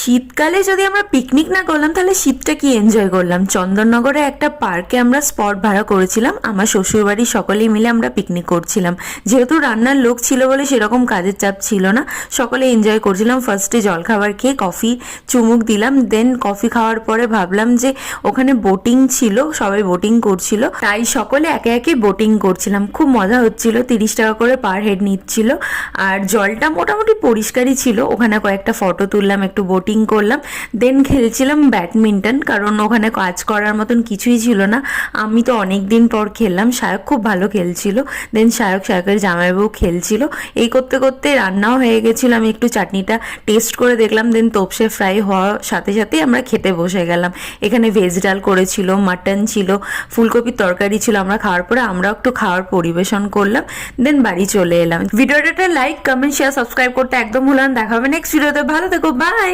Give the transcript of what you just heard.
শীতকালে যদি আমরা পিকনিক না করলাম তাহলে শীতটা কি এনজয় করলাম। চন্দননগরে একটা পার্কে আমরা স্পট ভাড়া করেছিলাম, আমার শ্বশুরবাড়ির সকলেই মিলে আমরা পিকনিক করছিলাম। যেহেতু রান্নার লোক ছিল বলে সেরকম কাজের চাপ ছিল না, সকলে এনজয় করছিলাম। ফার্স্টে জলখাবার খেয়ে কফি চুমুক দিলাম, দেন কফি খাওয়ার পরে ভাবলাম যে ওখানে বোটিং ছিল, সবাই বোটিং করছিল, তাই সকলে একে একে বোটিং করছিলাম। খুব মজা হচ্ছিল, 30 টাকা করে পার হেড নিচ্ছিল, আর জলটা মোটামুটি পরিষ্কারই ছিল। ওখানে কয়েকটা ফটো তুললাম, একটু বোটিং করলাম, দেন খেলছিলাম ব্যাডমিন্টন, কারণ ওখানে কাজ করার মতন কিছুই ছিল না। আমি তো অনেক দিন পর খেললাম, সায়ক খুব ভালো খেলছিল, দেন সায়কের জামাইবাবু খেলছিল। এই করতে করতে রান্নাও হয়ে গেছিলো, আমি একটু চাটনিটা টেস্ট করে দেখলাম, দেন তোপসে ফ্রাই হওয়ার সাথে সাথেই আমরা খেতে বসে গেলাম। এখানে ভেজ ডাল করেছিল, মাটন ছিল, ফুলকপির তরকারি ছিল। আমরা খাওয়ার পরে আমরাও একটু খাওয়ার পরিবেশন করলাম, দেন বাড়ি চলে এলাম। ভিডিওটা লাইক, কমেন্ট, শেয়ার, সাবস্ক্রাইব করতে একদম ভুলান। দেখা হবে নেক্সট ভিডিওতে। ভালো থেকো, বাই।